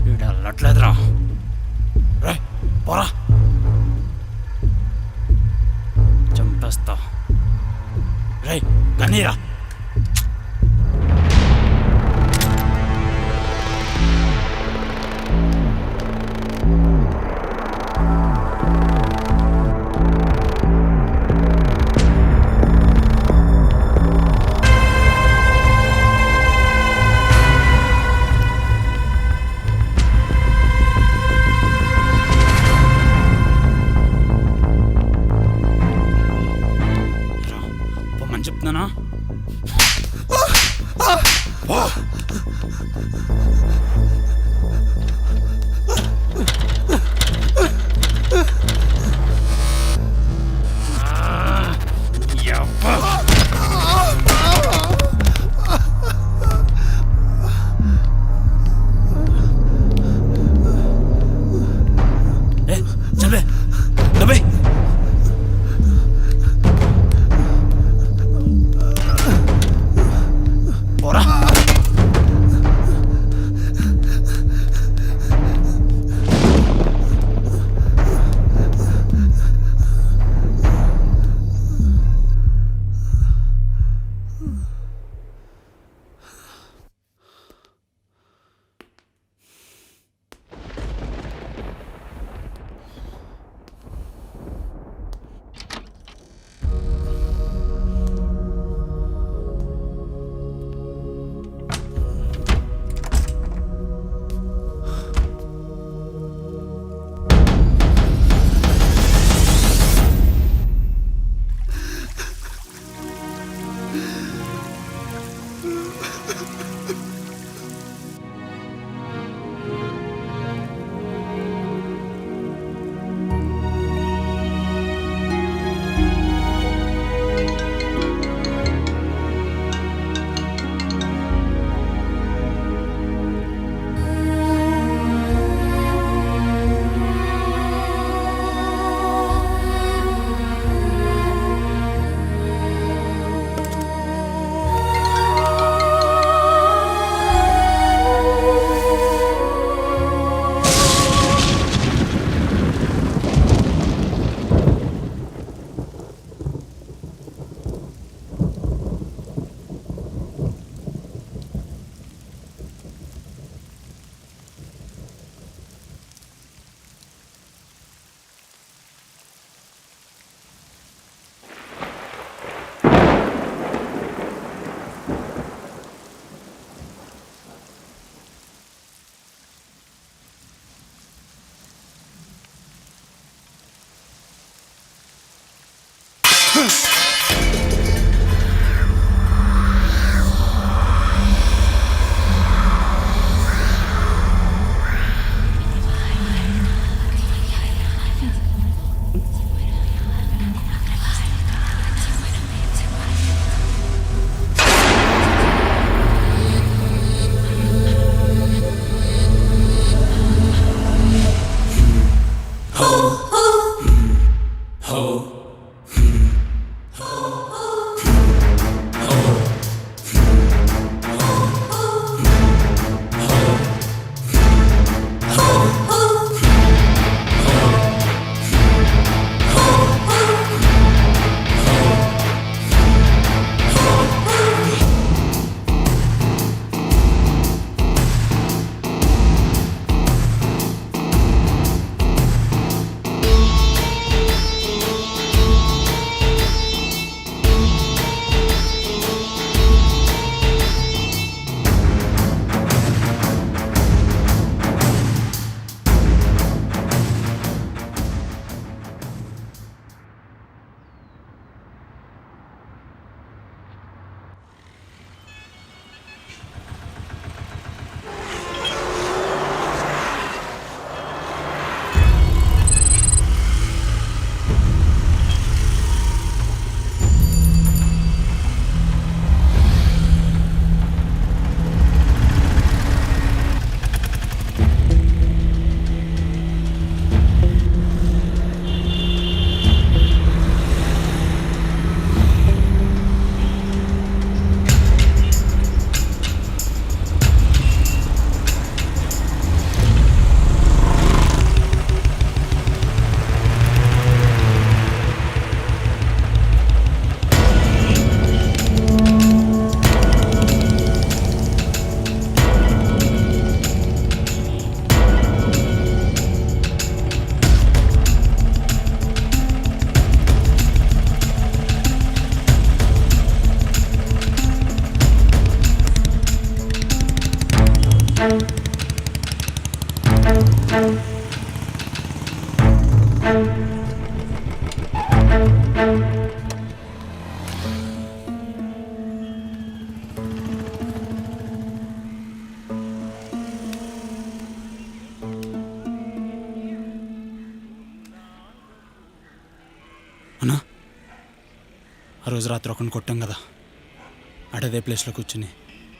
వీడల్లట్లేదురా. రే పోరా, చంపేస్తా. రే కన్నీరా. పొమ్మని చెప్తున్నానా? చంపే డబ్బే. పోరా. అన్నా, ఆ రోజు రాత్రి ఒకరిని కొట్టాం కదా, అదే ప్లేస్లో కూర్చుని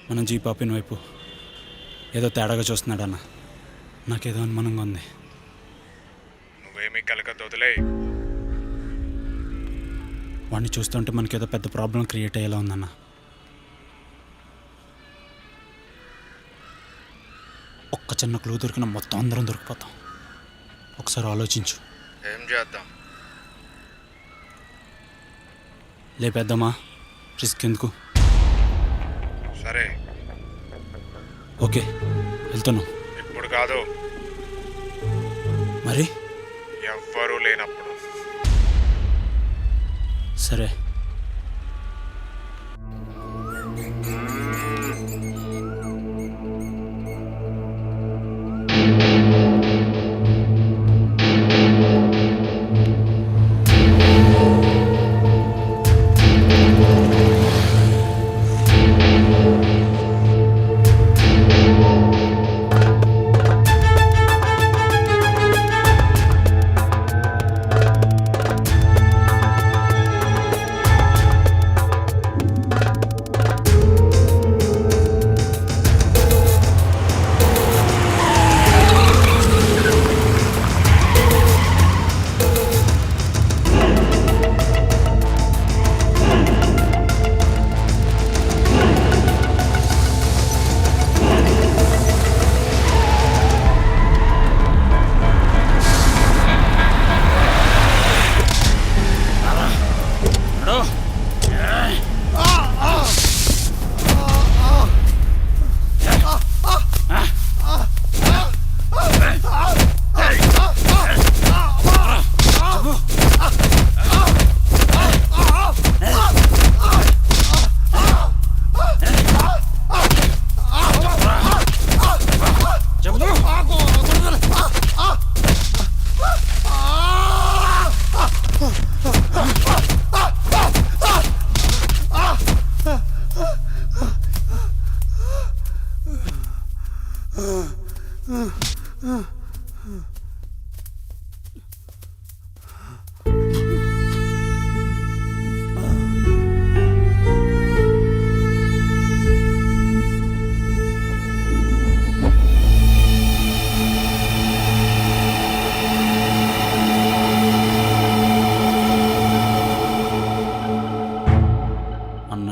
మనం జీప్ ఆపిన వైపు ఏదో తేడాగా చూస్తున్నాడు అన్న. నాకేదో అనుమానంగా ఉంది. నువ్వేమీ కలకత్త వదిలే. వాడిని చూస్తుంటే మనకేదో పెద్ద ప్రాబ్లం క్రియేట్ అయ్యేలా ఉందన్న. ఒక్క చిన్న క్లూ దొరికిన మొత్తం అందరం దొరికిపోతాం. ఒకసారి ఆలోచించు. ఏం చేద్దాం? లేపేద్దామా? రిస్క్ ఎందుకు? సరే, ఓకే, వెళ్తున్నాం. ఇప్పుడు కాదు, మరి ఎవ్వరూ లేనప్పుడు. సరే.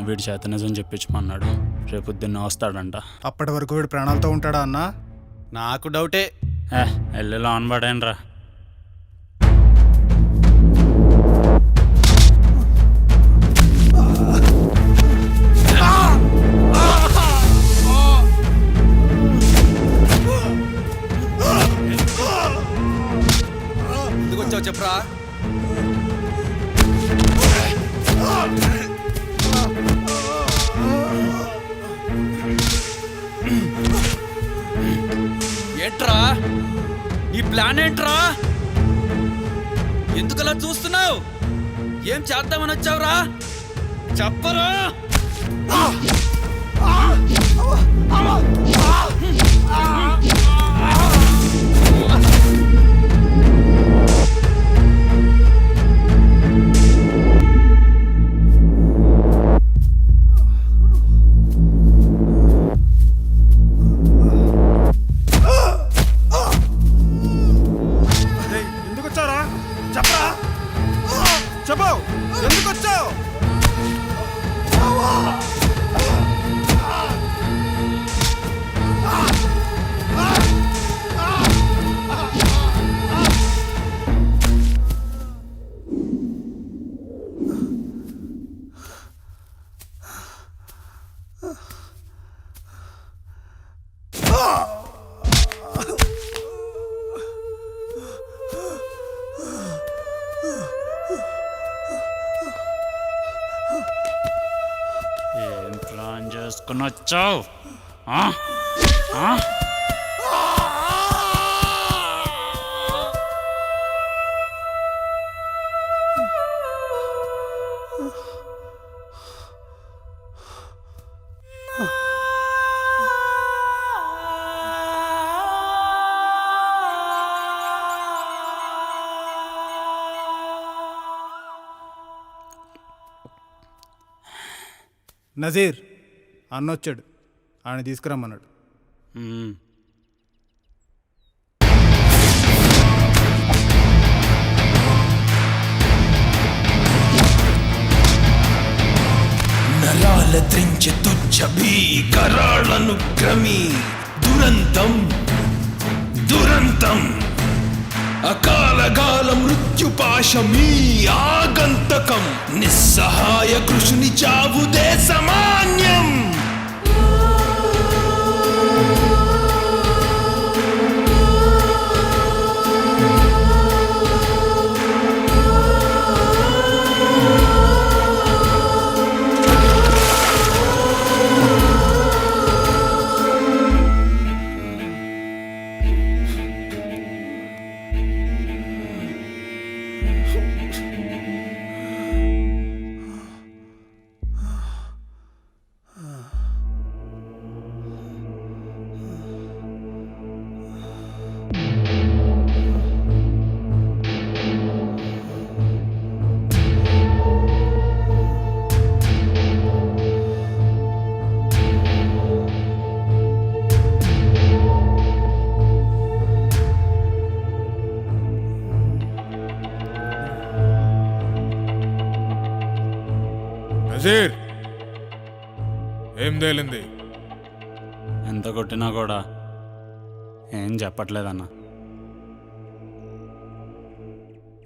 వీడి చేత నిజం చెప్పించమన్నాడు. రేపు పొద్దున్న వస్తాడంట. అప్పటి వరకు వీడు ప్రాణాలతో ఉంటాడా అన్న? నాకు డౌటే. ఎల్లులో ఆన్బడేనరా. ఎందుకు వచ్చావు చెప్పరా? ఏంట్రా నీ ప్లాన్? ఏంట్రా? ఎందుకలా చూస్తున్నావు? ఏం చేద్దామని వచ్చావురా? చెప్పరా? ఏం ప్లాన్ చేసుకుని వచ్చావు? నజీర్ అన్నొచ్చాడు, ఆయన తీసుకురమ్మన్నాడు. మ్మ్. నరాల త్రించె తుచ్చ భీకరాళను క్రమి దురంతం దురంతం అకాలగాల మృత్యుపాశమీ ఆగంతకం నిస్సహాయ కృషుని చావుదే సమాన్యం. నజీర్, ఏం తేలింది? ఎంత కొట్టినా కూడా ఏం చెప్పట్లేదన్నా.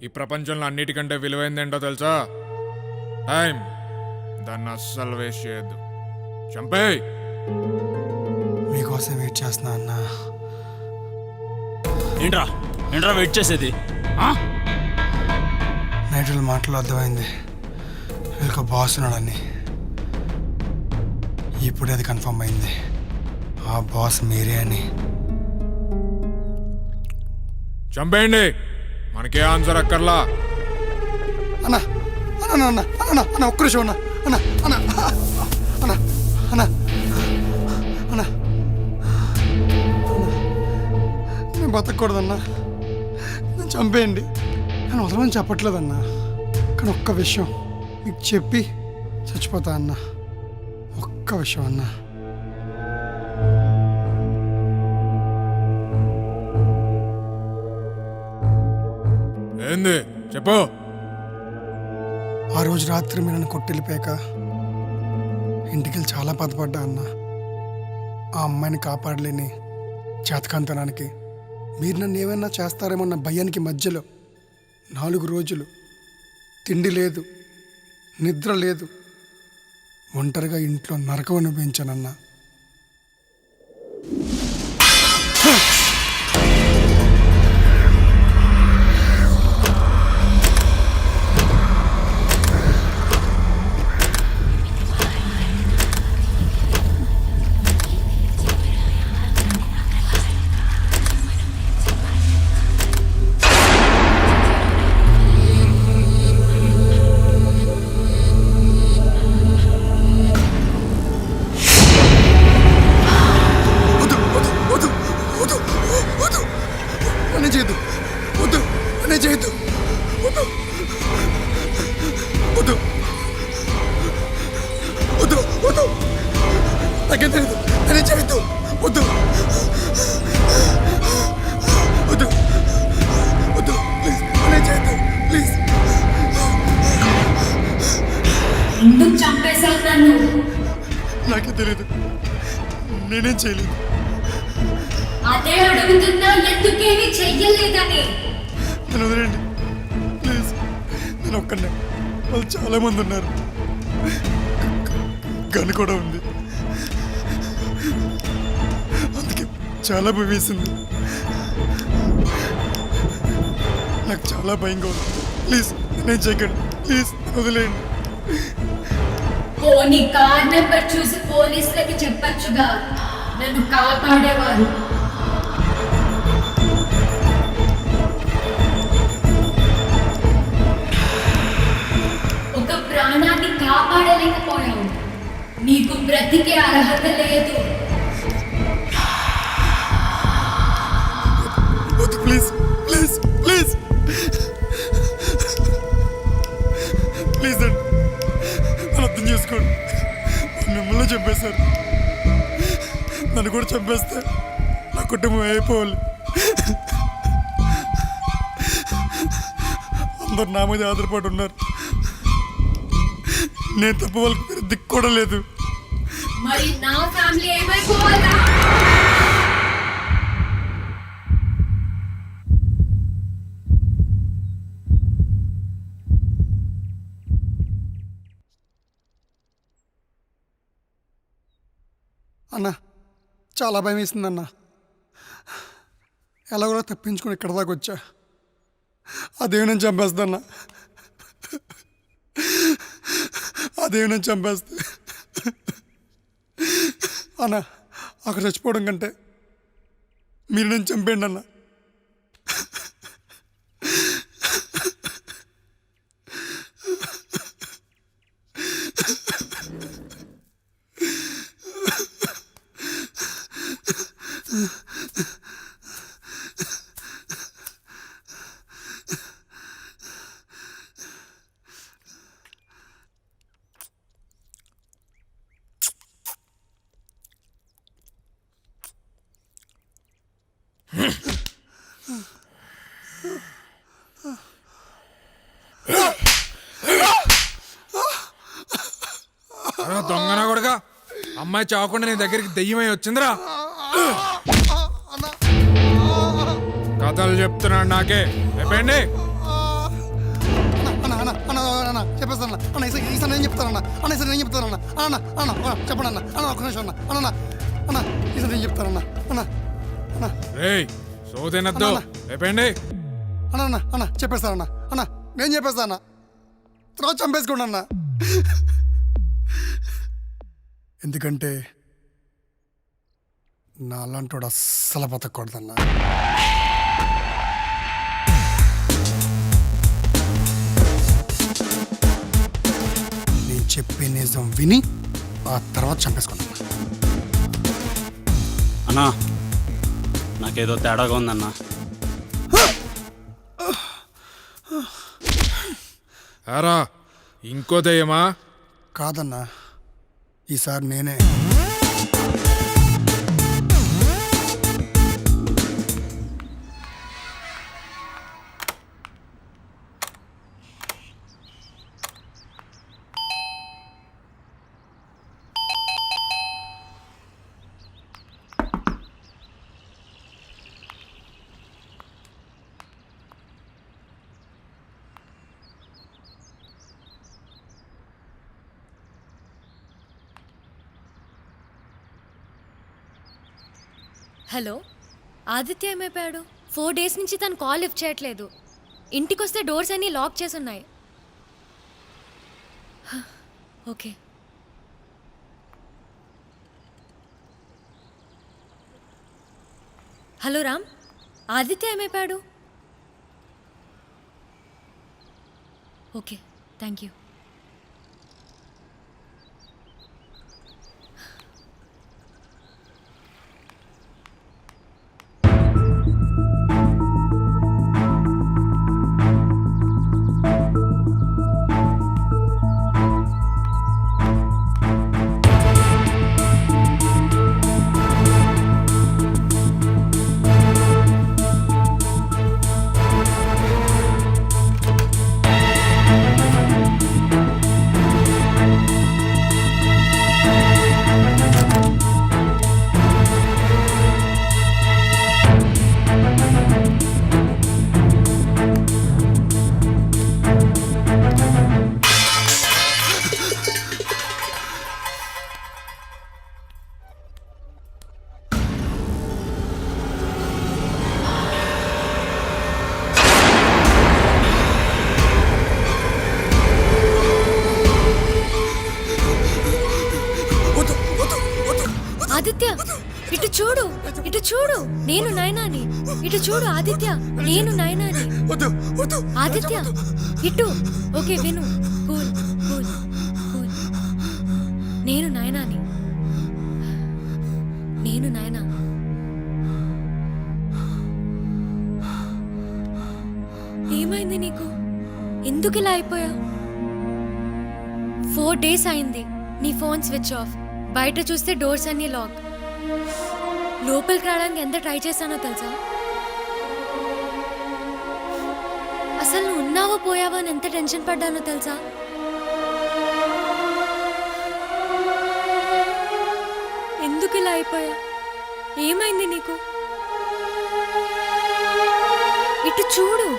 ఈ ప్రపంచంలో అన్నిటికంటే విలువైంది ఏంటో తెలుసా? టైం. దాన్ని అస్సలు వేస్ట్ చేయొద్దు. చంపేయ్. మీకోసం వెయిట్ చేస్తున్నా అన్నా. ఏంట్రా ఏంట్రా వెయిట్ చేసేది? నైట్ వాళ్ళ మాటలు అర్థమైంది, వీళ్ళకి బాస్ ఉన్నాడని. ఇప్పుడే అది కన్ఫర్మ్ అయింది, ఆ బాస్ మీరే అని. చంపేయండి, మనకే ఆన్సర్ అక్కర్లా. అన్నా అన్న అన్న అన్న అన్న ఒక్క నిమిషం అన్న అన్న అన్న అన్న అన్న అన్న నేను బతకూడదన్నా, నేను చంపేయండి. నేను వదలని చెప్పట్లేదన్నా, కానీ ఒక్క విషయం మీకు చెప్పి చచ్చిపోతా అన్నా. ఒక్క విషయం అన్నా. ఏంది చెప్పు. ఆ రోజు రాత్రి మీరు నన్ను కొట్టెళ్ళిపోయాక ఇంటికి చాలా బాధపడ్డా అన్న. ఆ అమ్మాయిని కాపాడలేని చేతకాంతనానికి మీరు నన్ను ఏమైనా చేస్తారేమన్న భయానికి మధ్యలో 4 రోజులు తిండి లేదు, నిద్ర లేదు, ఒంటరిగా ఇంట్లో నరకం అనిపించానన్నా. ఎందుకు చంపేశావు నన్ను? నాకే తెలియదు, నేనేం చేయలేదు. అదే అడుగుతున్నా, ఎందుకేమీ చెయ్యలేదని. నన్ను వదిలేండి ప్లీజ్, నేను ఒక్కనే, వాళ్ళు చాలా మంది ఉన్నారు, గన్ కూడా ఉంది, అందుకే చాలా భయం వేసింది. నాకు చాలా భయంగా ఉంది. ప్లీజ్ నేను చేయకండి, ప్లీజ్ వదిలేయండి. పోనీ కార్ నెంబర్ చూసి పోలీసులకి చెప్పచ్చుగా, నన్ను కాపాడేవారు. ఒక ప్రాణాన్ని కాపాడలేకపోయావు, నీకు బ్రతికే అర్హత లేదు. ప్లీజ్ ప్లీజ్ ప్లీజ్ ప్లీజ్ అండి, నన్ను అర్థం చేసుకోండి. చంపేశారు. నన్ను కూడా చంపేస్తే నా కుటుంబం అయిపోవాలి. అందరు నా మీద ఆధారపడి ఉన్నారు. నేను తప్ప వాళ్ళకి వేరే దిక్కు కూడా లేదు. మరి నా ఫ్యామిలీ ఏమైపోవాలా? అన్న చాలా భయం వేసిందన్న. ఎలాగో తప్పించుకొని ఇక్కడ దాకా వచ్చా. అదేమి నేను చంపేస్తాన్నా. అదేమి నేను చంపేస్తే అన్న అక్కడ చచ్చిపోవడం కంటే మీరు నేను చంపేయండి అన్న. దొంగనా కొడుక, అమ్మాయి చావకుండా నీ దగ్గరికి దెయ్యమై వచ్చిందిరా. కథలు చెప్తున్నాడు నాకే. అయిపోయింది. చెప్పేస్తాను అన్న. ఈసారి నేను చెప్తానన్నా. అన్న ఈసారి నేను చెప్తానన్నా. అన్న అన్న చెప్పండి అన్న. అన్న ఒక నిమిషం అన్న. అన్న అన్న ఈసారి నేను చెప్తానన్నా. అన్న అన్న రేయ్ సోదెనద్దు. అయిపోయింది. అన్న అన్న అన్న చెప్పేస్తానన్నా. అన్న నేను చెప్పేస్తానా. తర్వాత చంపేసుకోండి అన్న. ఎందుకంటే నా అలాంటి అస్సలు బతకూడదన్నా. నేను చెప్పే నిజం విని ఆ తర్వాత చంపేసుకున్నా. అన్నా నాకేదో తేడాగా ఉందన్నా. ఆరా ఇంకో దయ్యమా? కాదన్నా, ఈసారి నేనే. హలో, ఆదిత్య ఏమైపోయాడు? 4 days నుంచి తను కాల్ లిఫ్ట్ చేయట్లేదు. ఇంటికి వస్తే డోర్స్ అన్నీ లాక్ చేసి ఉన్నాయి. ఓకే. హలో రామ్, ఆదిత్య ఏమైపోయాడు? Okay, thank you. ఆదిత్య ఇటు చూడు, ఇటు చూడు, నేను నయనాని. ఇటు చూడు ఆదిత్య, నేను నయనాని. ఆదిత్య ఇటు. ఓకే విను, కూల్ కూల్ కూల్. నేను నయనాని. నేను నయనా. ఏమైంది నీకు? ఎందుకు ఇలా అయిపోయా? 4 days అయింది నీ ఫోన్ స్విచ్ ఆఫ్. బయట చూస్తే డోర్స్ అన్నీ లాక్. లోపలికి రావడానికి ఎంత ట్రై చేశానో తెలుసా? అసలు నువ్వు ఉన్నావో పోయావో అని ఎంత టెన్షన్ పడ్డానో తెలుసా? ఎందుకు ఇలా అయిపోయా? ఏమైంది నీకు? ఇటు చూడు.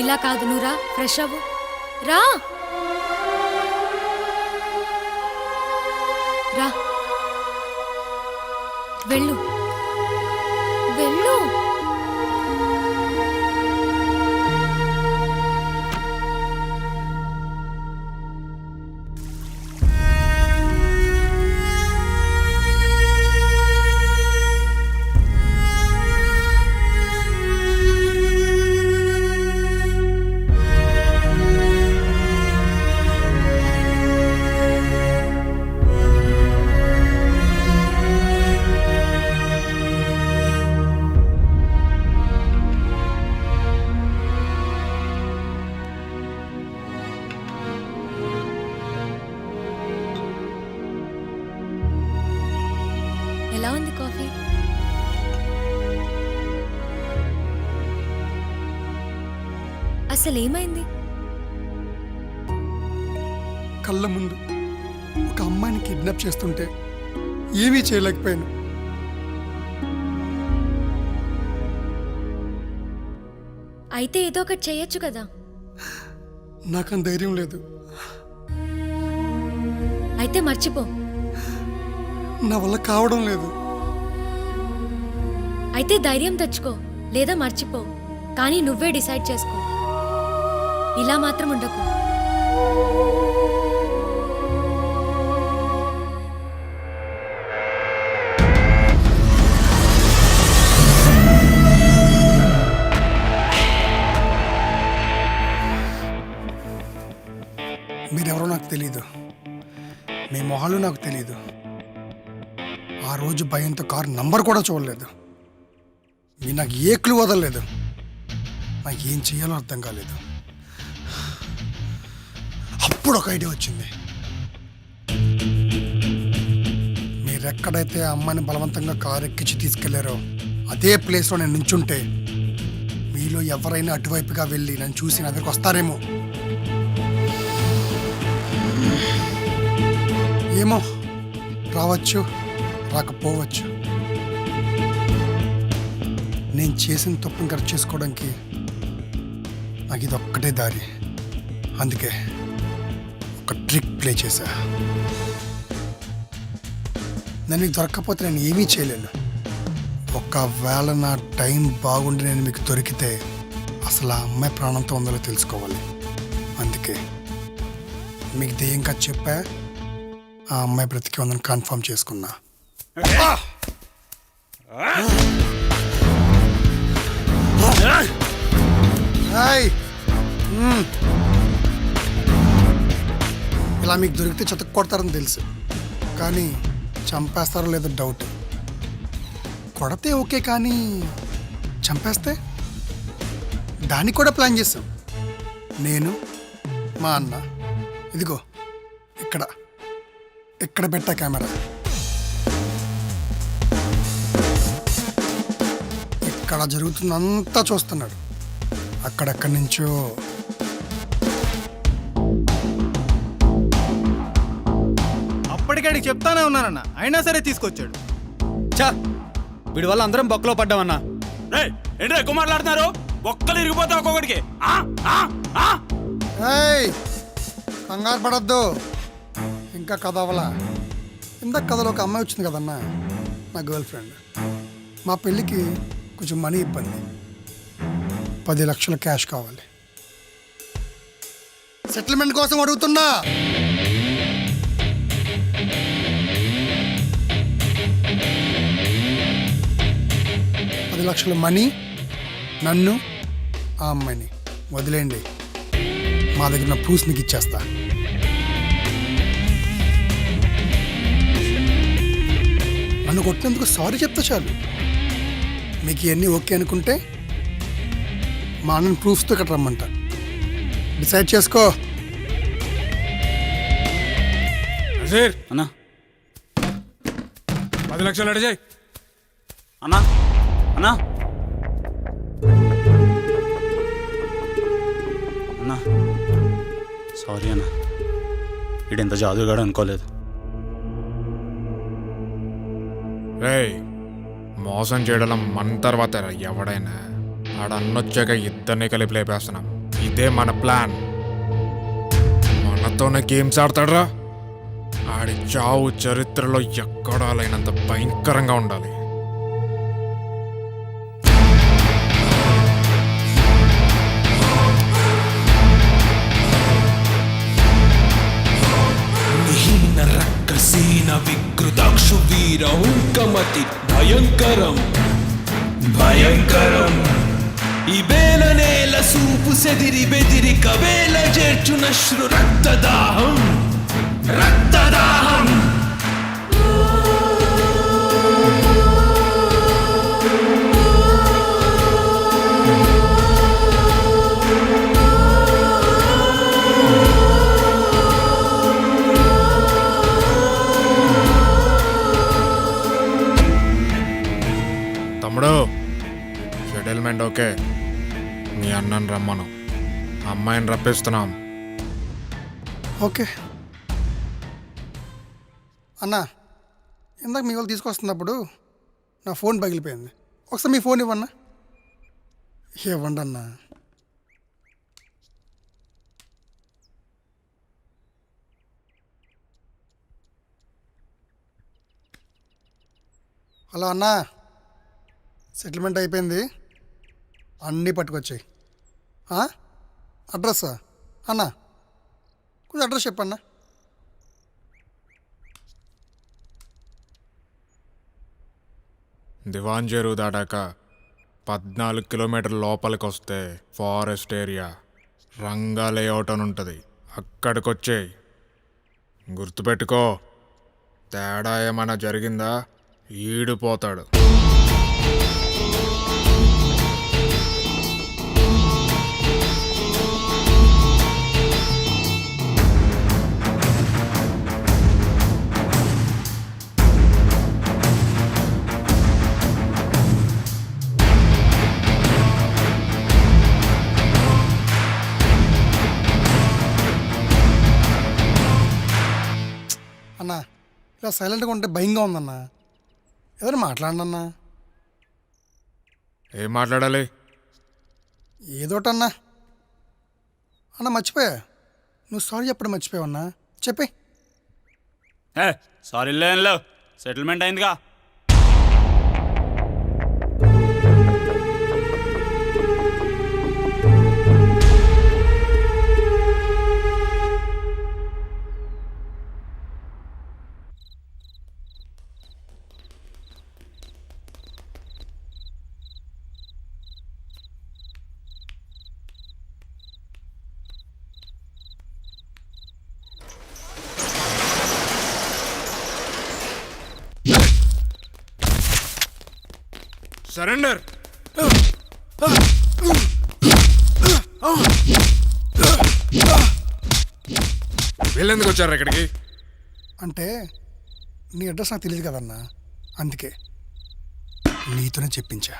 ఇలా కాదు, నువ్వు రా, ఫ్రెష్ అవ్వు, రా రా, వెళ్ళు వెళ్ళు. ఎలా ఉంది కాఫీ? అసలు ఏమైంది? కళ్ళ ముందు ఒక అమ్మాయిని కిడ్నాప్ చేస్తుంటే ఏమీ చేయలేకపోయాను. అయితే ఏదో ఒకటి చేయొచ్చు కదా. నాకంత ధైర్యం లేదు. అయితే మర్చిపో. నా వల్ల కావడం లేదు. అయితే ధైర్యం తెచ్చుకో లేదా మర్చిపో, కానీ నువ్వే డిసైడ్ చేసుకో. ఇలా మాత్రం ఉండకు. మీరెవరో నాకు తెలీదు, మీ మొహాలు నాకు తెలీదు. ఆ రోజు భయంతో కారు నంబర్ కూడా చూడలేదు. మీరు నాకు ఏ క్లూ వదలలేదు. నాకు ఏం చేయాలో అర్థం కాలేదు. అప్పుడు ఒక ఐడియా వచ్చింది. మీరెక్కడైతే ఆ అమ్మాయిని బలవంతంగా కారు ఎక్కించి తీసుకెళ్లారో అదే ప్లేస్లో నేను నించుంటే మీలో ఎవరైనా అటువైపుగా వెళ్ళి నన్ను చూసి నా దగ్గరికి వస్తారేమో. ఏమో, రావచ్చు, రాకపోవచ్చు. నేను చేసిన తప్పును కరెక్ట్ చేసుకోవడానికి నాకు ఇది ఒక్కటే దారి. అందుకే ఒక ట్రిక్ ప్లే చేశా. నేను మీకు దొరకకపోతే నేను ఏమీ చేయలేను. ఒకవేళ నా టైం బాగుండి నేను మీకు దొరికితే అసలు ఆ అమ్మాయి ప్రాణంతో ఉందో తెలుసుకోవాలి. అందుకే మీకు దెయ్యంగా చెప్పా, ఆ అమ్మాయి బ్రతికి ఉందని కన్ఫర్మ్ చేసుకున్నా. ఇలా మీకు దొరికితే చెత్త కొడతారని తెలుసు, కానీ చంపేస్తారో లేదో డౌట్. కొడితే ఓకే, కానీ చంపేస్తే దానికి కూడా ప్లాన్ చేస్తాం. నేను, మా అన్న, ఇదిగో ఇక్కడ ఇక్కడ పెట్టా కెమెరా. ఇక్కడ జరుగుతుందంతా చూస్తున్నాడు. అక్కడెక్కడి నుంచో అప్పటికాడికి చెప్తానే ఉన్నానన్న, అయినా సరే తీసుకొచ్చాడు. చా, వీడి వల్ల అందరం బొక్కలో పడ్డామన్నా. ఏంటో ఎక్కువ మాట్లాడుతున్నారు. ఒక్కలు ఇరిగిపోతా ఒక్కొక్కడికి. ఏయ్, కంగారు పడద్దు. ఇంకా కథ అవలా. ఇందాక కథలో ఒక అమ్మాయి వచ్చింది కదన్నా, నా గర్ల్ ఫ్రెండ్. మా పెళ్ళికి కొంచెం మనీ ఇబ్బంది. 10 లక్షల క్యాష్ కావాలి. సెటిల్మెంట్ కోసం అడుగుతున్నా. లక్షల మనీ, నన్ను, ఆ అమ్మాయిని వదిలేయండి. మా దగ్గర నా ప్రూఫ్స్ మీకు ఇచ్చేస్తా. నన్ను కొట్టినందుకు సారీ చెప్తా చాలు. మీకు ఇవన్నీ ఓకే అనుకుంటే మా అన్నని ప్రూఫ్స్తో ఇక్కడ రమ్మంటా. డిసైడ్ చేసుకో. నజీర్ అన్నా 10 లక్షలు అడిగాయి. అన్నా అన్నా అన్నా సారీ అన్నా వీడింత జాదుగాడు అనుకోలేదు. రేయ్ మోసం చేయడం మన తర్వాత ఎవడైనా ఆడన్నొచ్చాక ఇద్దరిని కలిపి లేపేస్తున్నాం. ఇదే మన ప్లాన్. మనతోనే గేమ్స్ ఆడతాడ్రా. ఆడి చావు చరిత్రలో ఎక్కడా లేనంత భయంకరంగా ఉండాలి. హీన రక్కసీన వికృతాక్షు వీర హుంకమతి భయంకరం భయంకరం ఈ బేల నేల సూపు సెదిరి బెదిరి కవేల చేర్చునశ్రు రక్తదాహం రక్తదాహం తమ్ముడు సెటిల్మెంట్ ఓకే. మీ అన్నని రమ్మను. అమ్మాయిని రప్పిస్తున్నాం. ఓకే అన్నా, ఇందాక మీ వాళ్ళు తీసుకొస్తున్నప్పుడు నా ఫోన్ పగిలిపోయింది. ఒకసారి మీ ఫోన్ ఇవ్వన్నా. ఇవ్వండి అన్నా. హలో అన్నా, సెటిల్మెంట్ అయిపోయింది, అన్నీ పట్టుకొచ్చాయి. అడ్రస్సా అన్నా? కొంచెం అడ్రస్ చెప్పన్నా. దివాన్ చెరువు దాటాక 14 కిలోమీటర్ల లోపలికి వస్తే ఫారెస్ట్ ఏరియా రంగా లేఅవుట్ అని ఉంటుంది. అక్కడికి వచ్చేయి. గుర్తుపెట్టుకో, తేడా ఏమైనా జరిగిందా ఈడిపోతాడు. అన్నా, ఇలా సైలెంట్గా ఉంటే భయంగా ఉందన్నా. ఏదైనా మాట్లాడండి అన్నా. ఏం మాట్లాడాలి? ఏదోటన్నా. అన్న మర్చిపోయా, నువ్వు సారీ చెప్పడం మర్చిపోయావన్నా. చెప్పే. సారీ లేనిలో సెటిల్మెంట్ అయిందిగా. సరెండర్. వీళ్ళెందుకు వచ్చారు ఇక్కడికి? అంటే నీ అడ్రస్ నాకు తెలియదు కదన్నా, అందుకే నీతోనే చెప్పించా.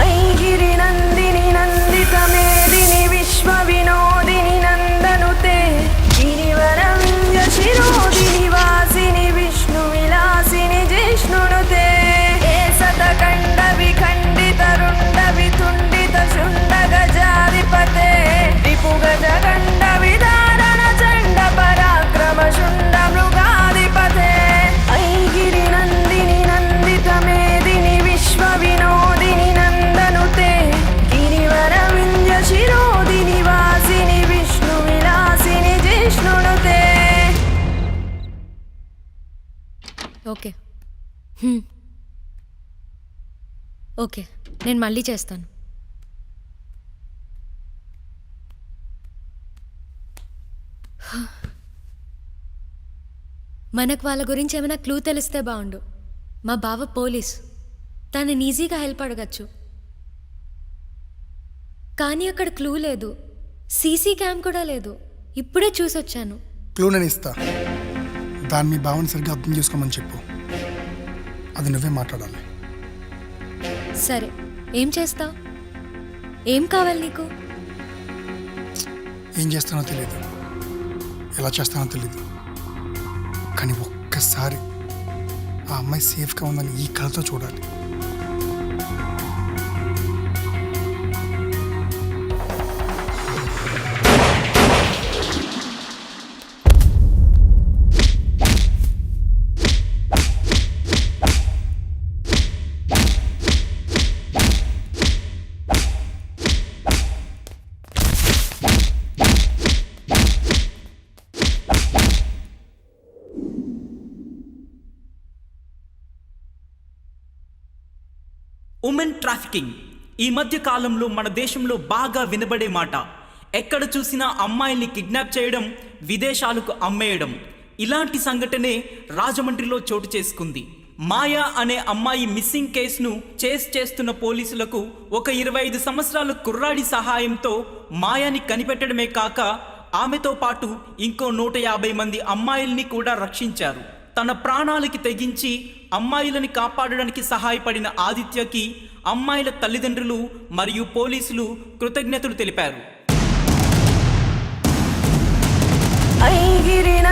ఐగిరి నందిని నందిత మేదిని విశ్వ వినోదిని నందనుతే గిరివరం యశిరోదిని వాసిని విష్ణు విలాసిని జిష్ణునుతే ఏ సతకండ విఖండిత రుండ వితుండిత శుండ గజాధిపతే రిపు గజ గండ విదారణ చండ పరాక్రమ శుండ మృగాధిపతే ఐగిరి నందిని నందిత మేదిని విశ్వ వినోదిని నందనుతే గిరివరవింద్య శిరోదిని వాసిని విష్ణు విలాసిని జిష్ణునుతే. ఓకే ఓకే, నేను మళ్ళీ చేస్తాను. మనకు వాళ్ళ గురించి ఏమైనా క్లూ తెలిస్తే బాగుండు. మా బావ పోలీస్, తనని ఈజీగా హెల్ప్ అడగచ్చు. కానీ అక్కడ క్లూ లేదు, సీసీ క్యామ్ కూడా లేదు. ఇప్పుడే చూసొచ్చాను. క్లూ నేను ఇస్తా, దాన్ని మీ భావన సరిగ్గా అర్థం చేసుకోమని చెప్పు. అది నువ్వే మాట్లాడాలి. సరే, ఏం చేస్తావు? ఏం కావాలి నీకు? ఏం చేస్తానో తెలియదు, ఎలా చేస్తానో తెలియదు, కానీ ఒక్కసారి ఆ అమ్మాయి సేఫ్గా ఉందని ఈ కళతో చూడాలి. ఉమెన్ ట్రాఫికింగ్ ఈ మధ్య కాలంలో మన దేశంలో బాగా వినబడే మాట. ఎక్కడ చూసినా అమ్మాయిల్ని కిడ్నాప్ చేయడం, విదేశాలకు అమ్మేయడం. ఇలాంటి సంఘటనే రాజమండ్రిలో చోటు చేసుకుంది. మాయా అనే అమ్మాయి మిస్సింగ్ కేసును చేస్తున్న పోలీసులకు ఒక 25 సంవత్సరాల కుర్రాడి సహాయంతో మాయాని కనిపెట్టడమే కాక ఆమెతో పాటు ఇంకో 150 మంది అమ్మాయిల్ని కూడా రక్షించారు. తన ప్రాణాలకి తెగించి అమ్మాయిలని కాపాడడానికి సహాయపడిన ఆదిత్యకి అమ్మాయిల తల్లిదండ్రులు మరియు పోలీసులు కృతజ్ఞతలు తెలిపారు. ఐగిరిన